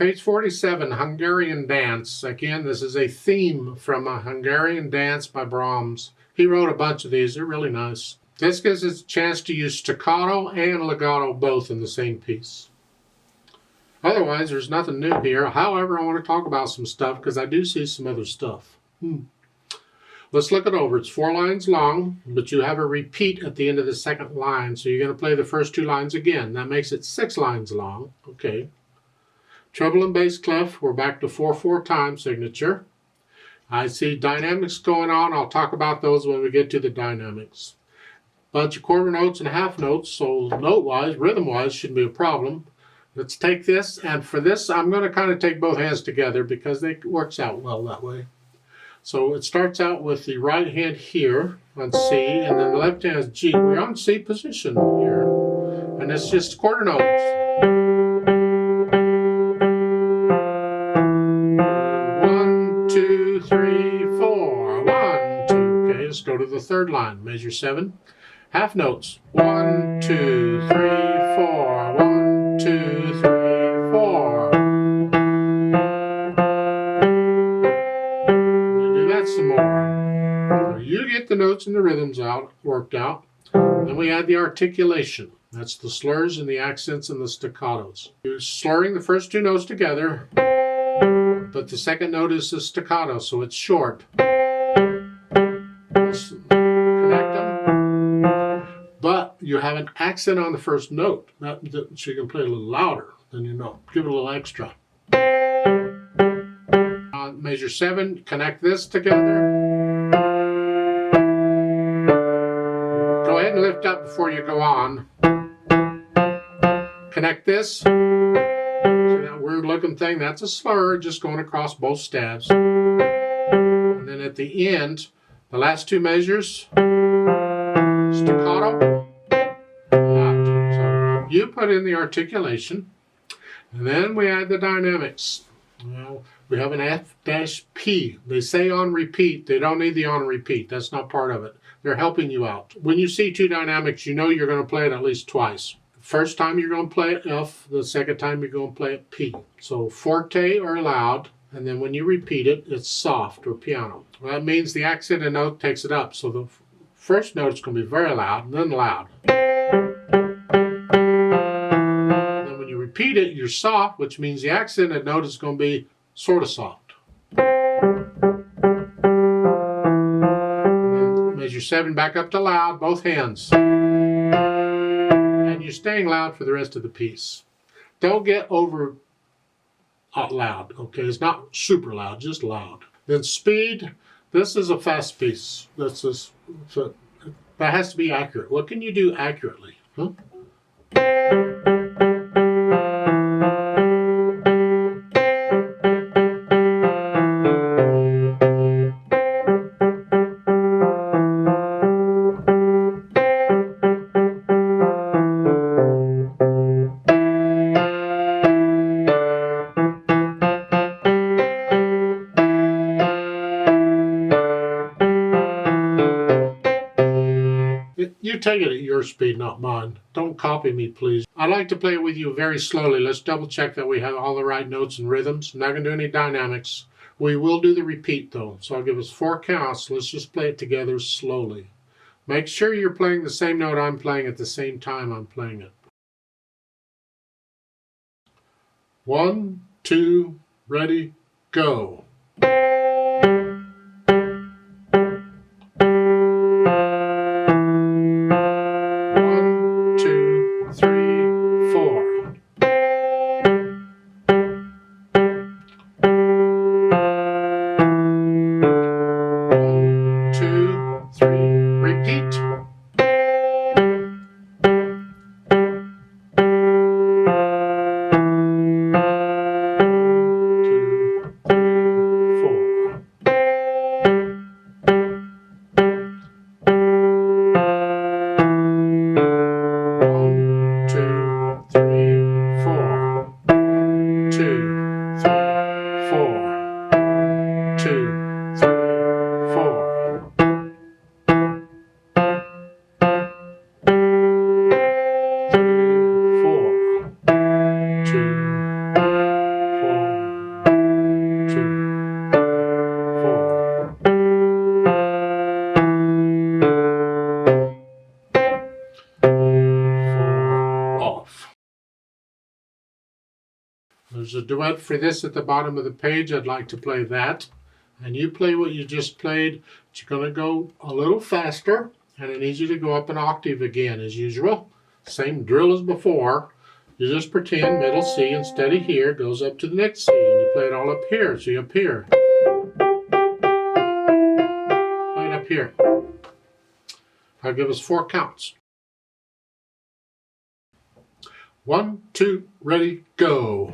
Page 47, Hungarian Dance. Again, this is a theme from a Hungarian Dance by Brahms. He wrote a bunch of these. They're really nice. This gives us a chance to use staccato and legato both in the same piece. Otherwise, there's nothing new here. However, I want to talk about some stuff because I do see some other stuff. Let's look it over. It's 4 lines long, but you have a repeat at the end of the second line. So you're going to play the first 2 lines again. That makes it 6 lines long. Okay. Treble and bass clef, we're back to 4/4 time signature. I see dynamics going on. I'll talk about those when we get to the dynamics. Bunch of quarter notes and half notes, so note-wise, rhythm-wise, shouldn't be a problem. Let's take this, and for this, I'm going to kind of take both hands together because it works out well that way. So it starts out with the right hand here on C, and then the left hand is G. We're on C position here, and it's just quarter notes. 1, 2, 3, 4. 1, 2. Okay, let's go to the third line. Measure 7. Half notes. 1, 2, 3, 4. 1, 2, 3, 4. Do that some more. So you get the notes and the rhythms worked out. Then we add the articulation. That's the slurs and the accents and the staccatos. You're slurring the first 2 notes together, but the second note is the staccato, so it's short. Let's connect them. But you have an accent on the first note, so you can play a little louder than you know. Give it a little extra. Measure 7, connect this together. Go ahead and lift up before you go on. Connect this. See that weird looking thing? That's a slur just going across both stabs. And then at the end, the last 2 measures, staccato, loud. So you put in the articulation, and then we add the dynamics. Well, we have an F-P. They say on repeat. They don't need the on repeat. That's not part of it. They're helping you out. When you see 2 dynamics, you know you're going to play it at least twice. First time you're going to play it F, the second time you're going to play it P. So forte or loud, and then when you repeat it, it's soft or piano. Well, that means the accented note takes it up. So the first note is going to be very loud, and then loud. And then when you repeat it, you're soft, which means the accented note is going to be sort of soft. And then measure 7 back up to loud, both hands. And you're staying loud for the rest of the piece. Don't get over loud, okay? It's not super loud, just loud. Then speed, this is a fast piece. So that has to be accurate. What can you do accurately? Huh? You take it at your speed, not mine. Don't copy me, please. I like to play it with you very slowly. Let's double check that we have all the right notes and rhythms. I'm not going to do any dynamics. We will do the repeat, though. So I'll give us 4 counts. Let's just play it together slowly. Make sure you're playing the same note I'm playing at the same time I'm playing it. 1, 2, ready, go. 2, 4. There's a duet for this at the bottom of the page. I'd like to play that. And you play what you just played. But you're going to go a little faster. And I need you to go up an octave again as usual. Same drill as before. You just pretend middle C and steady here goes up to the next C. And you play it all up here. So you up here. Play it up here. I'll give us 4 counts. 1, 2, ready, go.